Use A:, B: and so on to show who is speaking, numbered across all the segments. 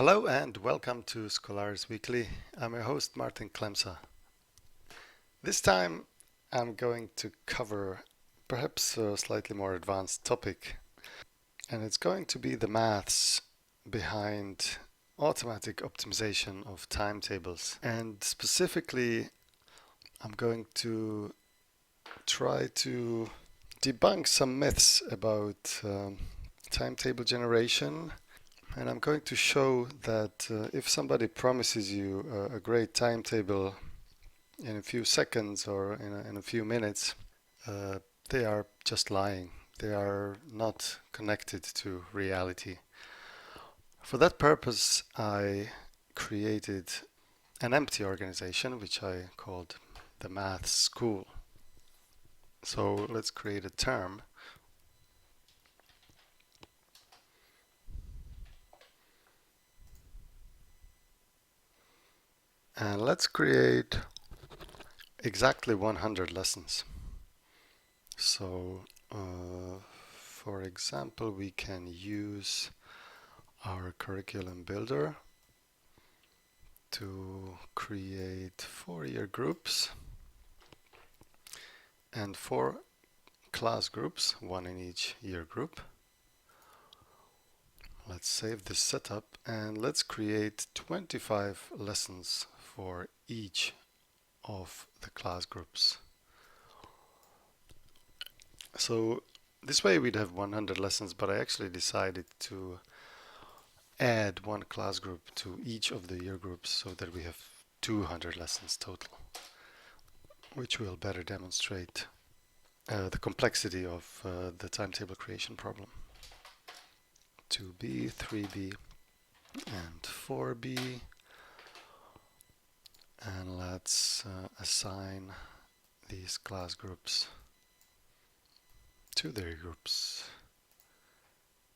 A: Hello and welcome to Skolaris Weekly. I'm your host Martin Klemsa. This time I'm going to cover perhaps a slightly more advanced topic, and it's going to be the maths behind automatic optimization of timetables. And specifically, I'm going to try to debunk some myths about timetable generation. And I'm going to show that if somebody promises you a great timetable in a few seconds or in a few minutes, they are just lying. They are not connected to reality. For that purpose, I created an empty organization, which I called the Math School. So let's create a term. And let's create exactly 100 lessons. So, for example, we can use our curriculum builder to create 4-year groups and 4 class groups, 1 in each year group. Let's save this setup and let's create 25 lessons for each of the class groups. So this way we'd have 100 lessons, but I actually decided to add 1 class group to each of the year groups so that we have 200 lessons total, which will better demonstrate the complexity of the timetable creation problem. 2B, 3B, and 4B. And let's assign these class groups to their groups.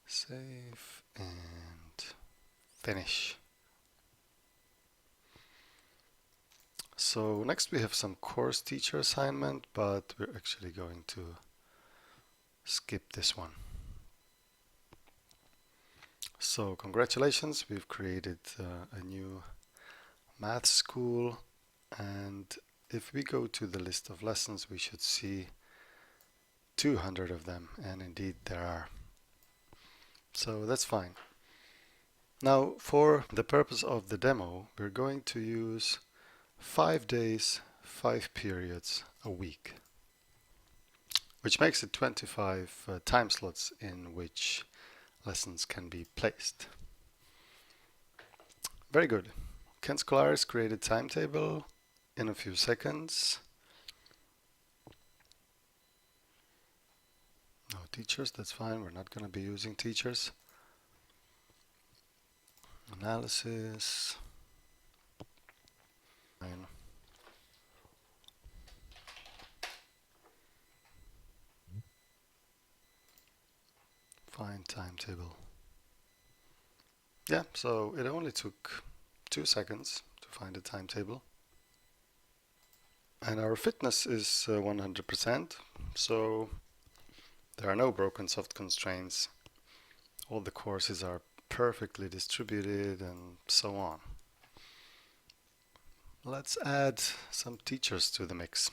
A: Save and finish. So next we have some course teacher assignment, but we're actually going to skip this one. So congratulations, we've created a new math school, and if we go to the list of lessons we should see 200 of them, and indeed there are. So that's fine. Now for the purpose of the demo we're going to use 5 days, 5 periods a week, which makes it 25 time slots in which lessons can be placed. Very good. Can Skolaris create a timetable in a few seconds? No teachers, that's fine. We're not going to be using teachers. Analysis. Fine. Find timetable. Yeah, so it only took 2 seconds to find a timetable. And our fitness is 100%, so there are no broken soft constraints. All the courses are perfectly distributed and so on. Let's add some teachers to the mix.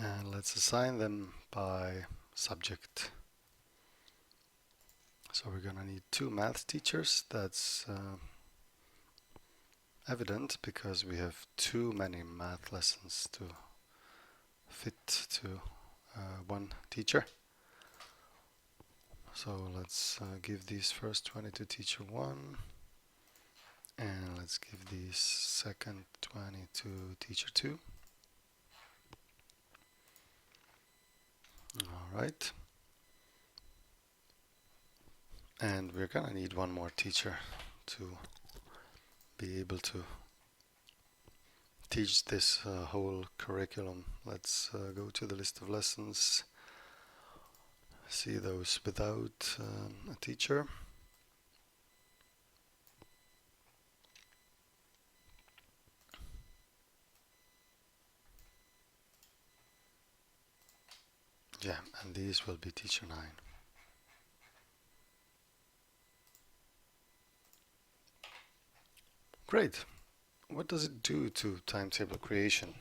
A: And let's assign them by subject. So we're going to need 2 math teachers. That's evident because we have too many math lessons to fit to 1 teacher. So let's give these first 20 to teacher 1, and let's give these second 20 to teacher 2. Alright. And we're gonna need 1 more teacher to be able to teach this whole curriculum. Let's go to the list of lessons, see those without a teacher. Yeah, and these will be teacher 9. Great. What does it do to timetable creation?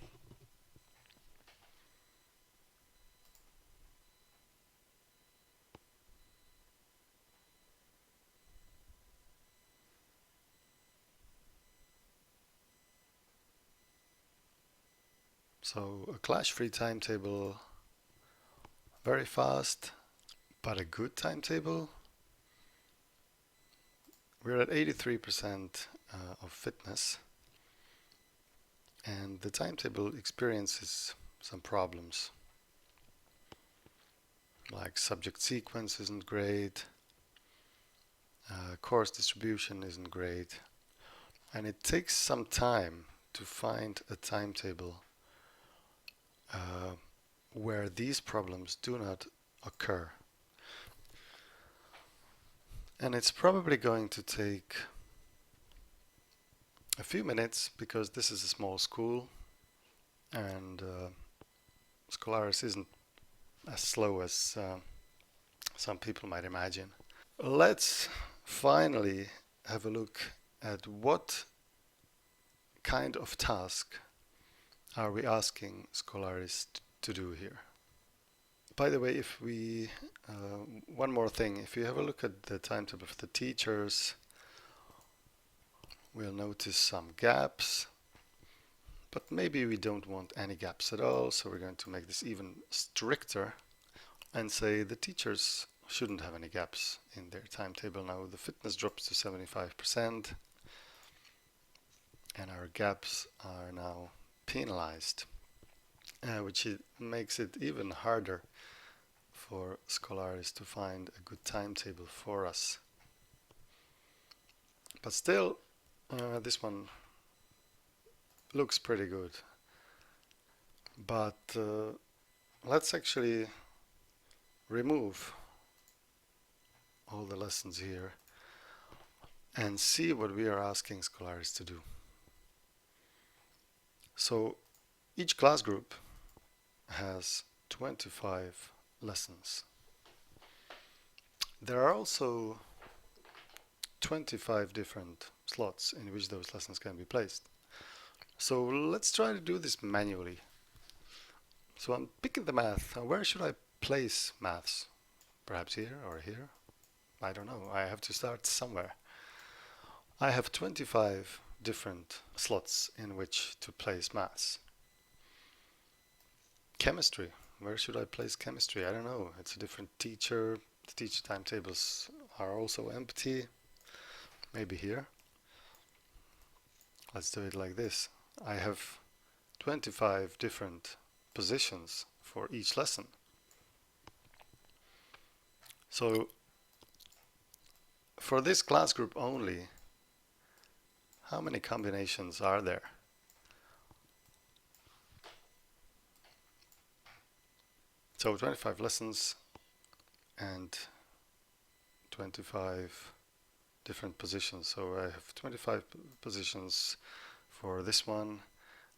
A: So a clash-free timetable, very fast, but a good timetable. We're at 83% of fitness, and the timetable experiences some problems, like subject sequence isn't great, course distribution isn't great, and it takes some time to find a timetable uh, where these problems do not occur. And it's probably going to take a few minutes because this is a small school and Skolaris isn't as slow as some people might imagine. Let's finally have a look at what kind of task are we asking Skolaris to do here. By the way, if we, one more thing, if you have a look at the timetable for the teachers, we'll notice some gaps, but maybe we don't want any gaps at all, so we're going to make this even stricter and say the teachers shouldn't have any gaps in their timetable. Now the fitness drops to 75% and our gaps are now penalized, which makes it even harder for Skolaris to find a good timetable for us. But still, this one looks pretty good. But let's actually remove all the lessons here and see what we are asking Skolaris to do. So each class group has 25 lessons. There are also 25 different slots in which those lessons can be placed. So let's try to do this manually. So I'm picking the math. Where should I place maths? Perhaps here or here? I don't know. I have to start somewhere. I have 25 different slots in which to place maths. Chemistry. Where should I place chemistry? I don't know. It's a different teacher. The teacher timetables are also empty. Maybe here. Let's do it like this. I have 25 different positions for each lesson. So for this class group only, how many combinations are there? So 25 lessons and 25 different positions. So I have 25 positions for this one,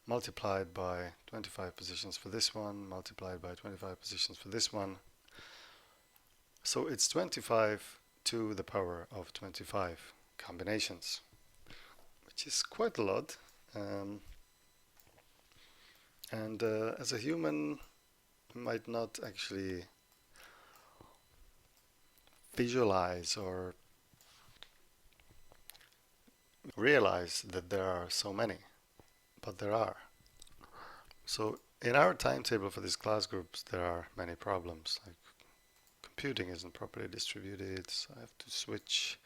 A: multiplied by 25 positions for this one, multiplied by 25 positions for this one. So it's 25 to the power of 25 combinations, which is quite a lot. And as a human, might not actually visualize or realize that there are so many, but there are. So in our timetable for these class groups, there are many problems. Like computing isn't properly distributed, so I have to switch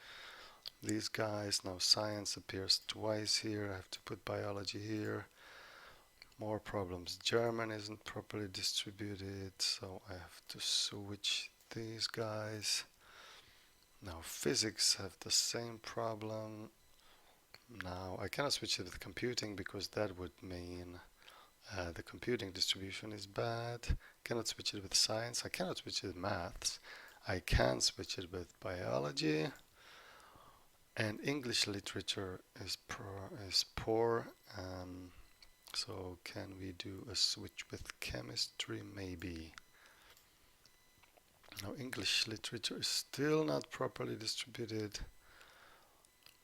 A: these guys. Now science appears twice here. I have to put biology here. More problems. German isn't properly distributed, so I have to switch these guys. Now physics have the same problem. Now I cannot switch it with computing because that would mean the computing distribution is bad. Cannot switch it with science. I cannot switch it with maths. I can switch it with biology. And English literature is poor. So can we do a switch with chemistry? Maybe. Now English literature is still not properly distributed,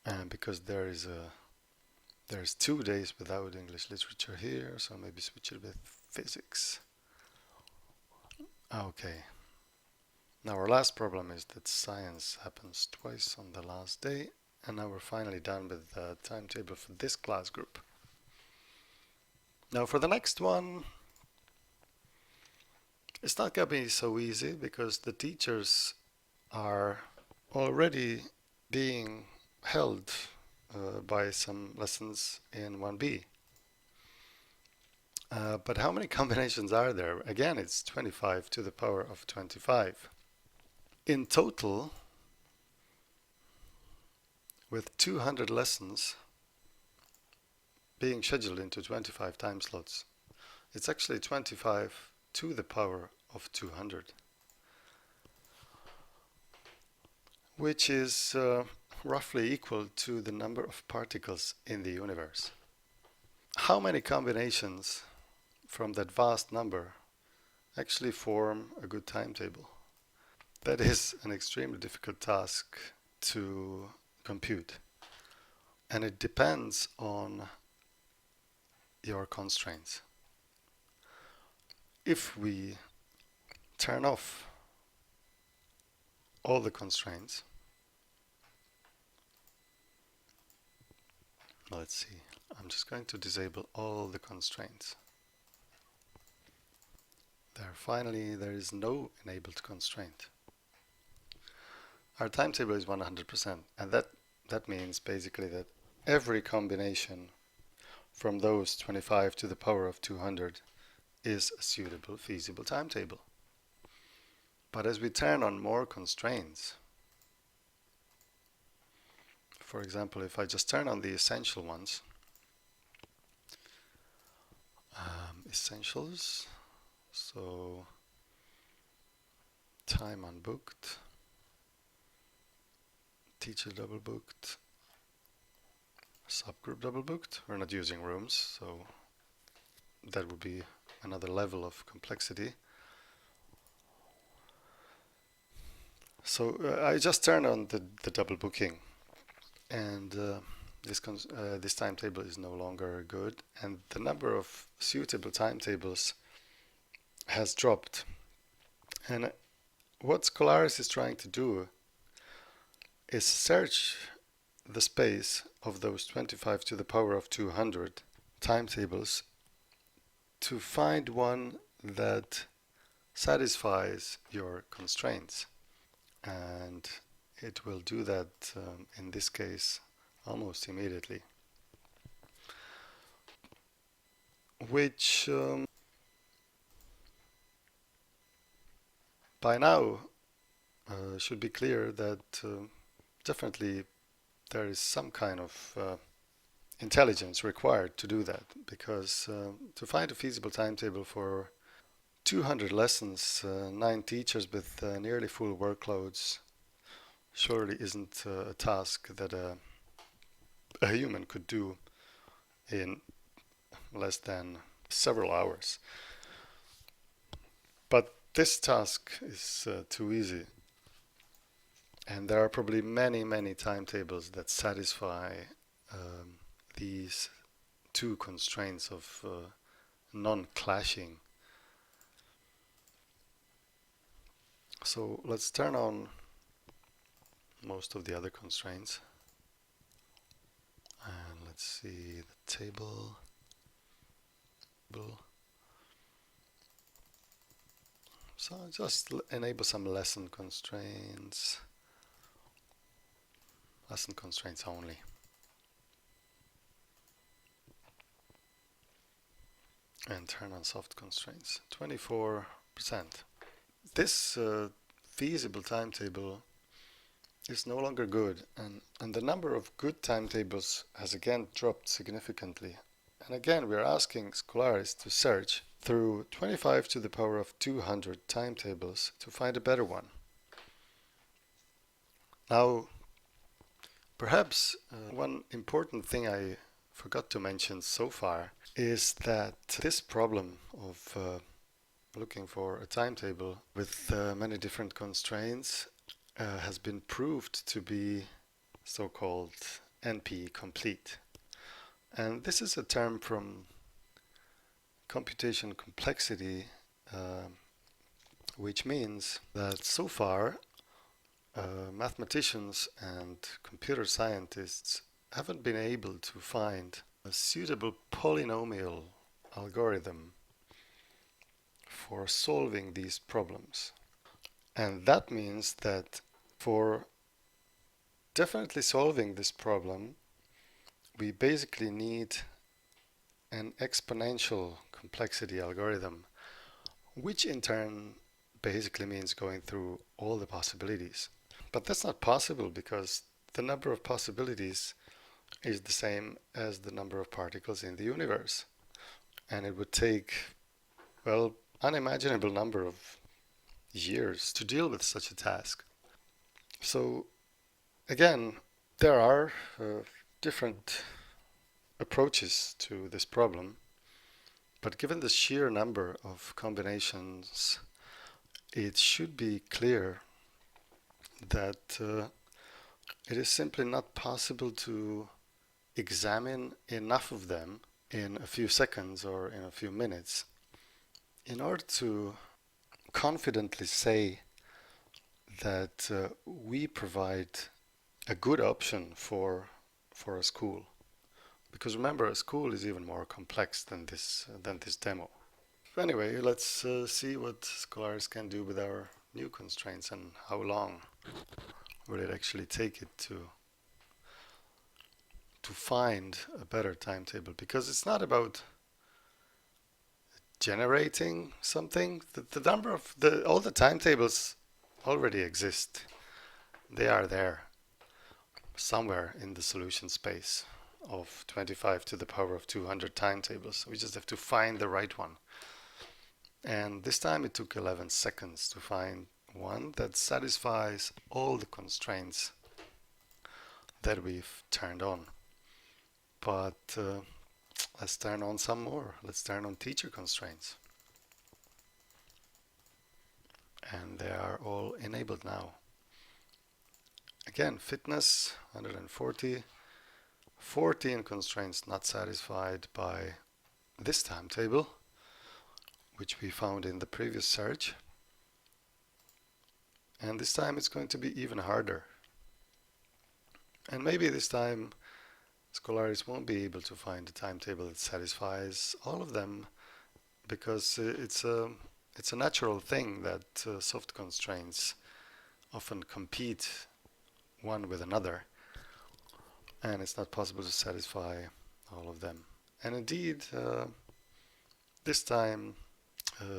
A: and because there's 2 days without English literature here, so maybe switch it with physics. Okay. Now our last problem is that science happens twice on the last day, and now we're finally done with the timetable for this class group. Now for the next one, it's not going to be so easy because the teachers are already being held by some lessons in 1B. But how many combinations are there? Again, it's 25 to the power of 25. In total, with 200 lessons being scheduled into 25 time slots, it's actually 25 to the power of 200, which is roughly equal to the number of particles in the universe. How many combinations from that vast number actually form a good timetable? That is an extremely difficult task to compute, and it depends on your constraints. If we turn off all the constraints, let's see, I'm just going to disable all the constraints. Finally, there is no enabled constraint. Our timetable is 100%, and that means basically that every combination from those 25 to the power of 200 is a suitable, feasible timetable. But as we turn on more constraints, for example, if I just turn on the essential ones, essentials, so time unbooked, teacher double booked, subgroup double booked. We're not using rooms, so that would be another level of complexity. So I just turned on the double booking, and this timetable is no longer good, and the number of suitable timetables has dropped. And what Skolaris is trying to do is search the space of those 25 to the power of 200 timetables to find one that satisfies your constraints. And it will do that in this case almost immediately. Which by now should be clear that definitely there is some kind of intelligence required to do that, because to find a feasible timetable for 200 lessons, 9 teachers with nearly full workloads, surely isn't a task that a human could do in less than several hours. But this task is too easy. And there are probably many, many timetables that satisfy these two constraints of non-clashing. So let's turn on most of the other constraints. And let's see the table. So just enable some lesson constraints. Lesson constraints only. And turn on soft constraints. 24%. This feasible timetable is no longer good, and the number of good timetables has again dropped significantly. And again, we are asking Skolaris to search through 25 to the power of 200 timetables to find a better one. Now, perhaps one important thing I forgot to mention so far is that this problem of looking for a timetable with many different constraints has been proved to be so-called NP complete. And this is a term from computation complexity, which means that so far mathematicians and computer scientists haven't been able to find a suitable polynomial algorithm for solving these problems. And that means that for definitely solving this problem, we basically need an exponential complexity algorithm, which in turn basically means going through all the possibilities. But that's not possible because the number of possibilities is the same as the number of particles in the universe. And it would take, well, unimaginable number of years to deal with such a task. So again, there are different approaches to this problem, but given the sheer number of combinations, it should be clear that it is simply not possible to examine enough of them in a few seconds or in a few minutes in order to confidently say that we provide a good option for a school. Because remember, a school is even more complex than this demo. Anyway, let's see what Skolaris can do with our new constraints and how long will it actually take it to find a better timetable. Because it's not about generating something. The number of all the timetables already exist. They are there somewhere in the solution space of 25 to the power of 200 timetables. We just have to find the right one. And this time it took 11 seconds to find one that satisfies all the constraints that we've turned on. But let's turn on some more. Let's turn on teacher constraints. And they are all enabled now. Again, fitness, 140. 14 constraints not satisfied by this timetable, which we found in the previous search. And this time it's going to be even harder. And maybe this time Skolaris won't be able to find a timetable that satisfies all of them, because it's a natural thing that soft constraints often compete one with another, and it's not possible to satisfy all of them. And indeed, this time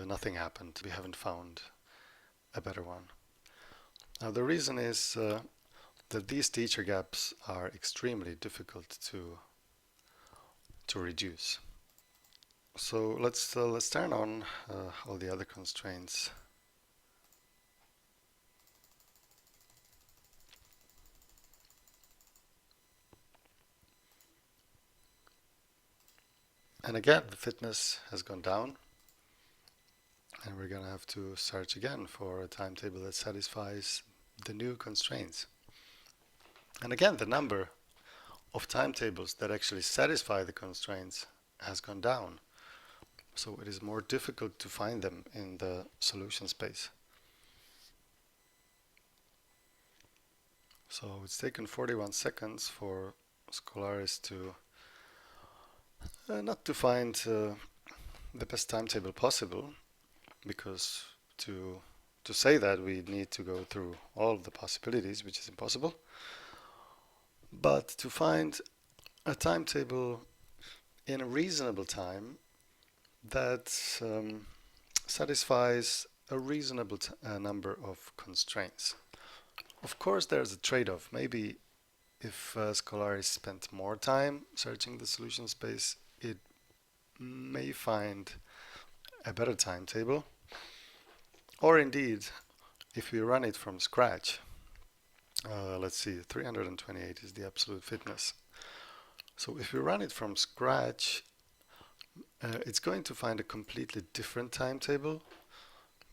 A: nothing happened. We haven't found a better one. Now the reason is that these teacher gaps are extremely difficult to reduce. So let's turn on all the other constraints. And again, the fitness has gone down, and we're going to have to search again for a timetable that satisfies the new constraints. And again, the number of timetables that actually satisfy the constraints has gone down. So it is more difficult to find them in the solution space. So it's taken 41 seconds for Skolaris to not to find the best timetable possible, because to say that we need to go through all of the possibilities, which is impossible, but to find a timetable in a reasonable time that satisfies a reasonable number of constraints. Of course, there's a trade-off. Maybe if Skolaris spent more time searching the solution space, it may find a better timetable. Or indeed, if we run it from scratch, let's see, 328 is the absolute fitness. So if we run it from scratch, it's going to find a completely different timetable,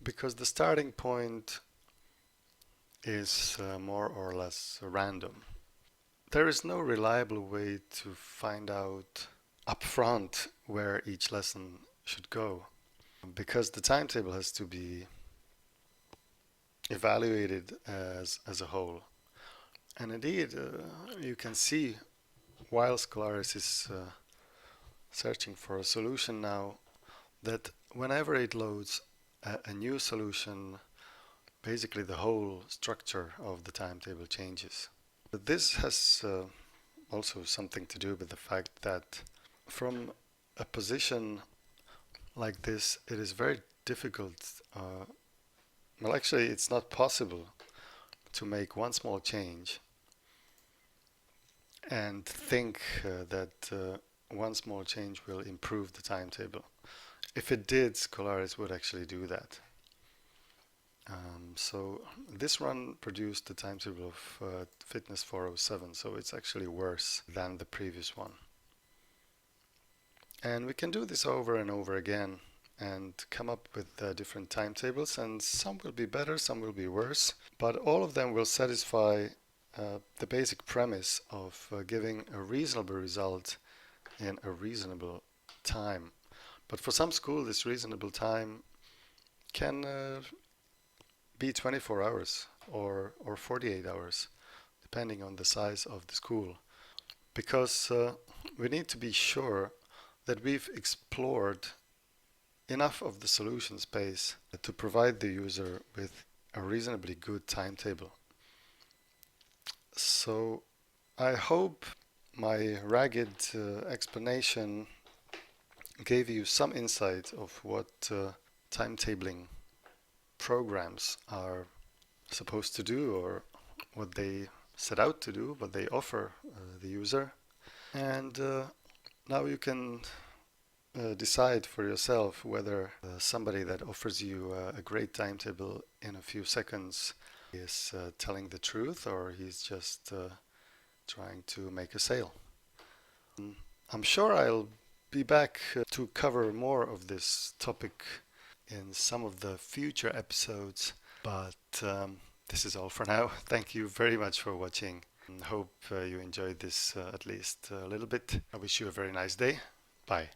A: because the starting point is more or less random. There is no reliable way to find out upfront where each lesson should go, because the timetable has to be evaluated as a whole. And indeed, you can see while Skolaris is searching for a solution now that whenever it loads a new solution, basically the whole structure of the timetable changes. But this has also something to do with the fact that from a position like this, it is very difficult. Well, actually, it's not possible to make one small change and think that one small change will improve the timetable. If it did, Skolaris would actually do that. So this run produced the timetable of Fitness 407, so it's actually worse than the previous one. And we can do this over and over again and come up with different timetables, and some will be better, some will be worse, but all of them will satisfy the basic premise of giving a reasonable result in a reasonable time. But for some school, this reasonable time can be 24 hours or 48 hours, depending on the size of the school. Because we need to be sure that we've explored enough of the solution space to provide the user with a reasonably good timetable. So I hope my ragged explanation gave you some insight of what timetabling programs are supposed to do, or what they set out to do, what they offer the user. And now you can decide for yourself whether somebody that offers you a great timetable in a few seconds is telling the truth, or he's just trying to make a sale. I'm sure I'll be back to cover more of this topic in some of the future episodes, but this is all for now. Thank you very much for watching. Hope you enjoyed this at least a little bit. I wish you a very nice day. Bye.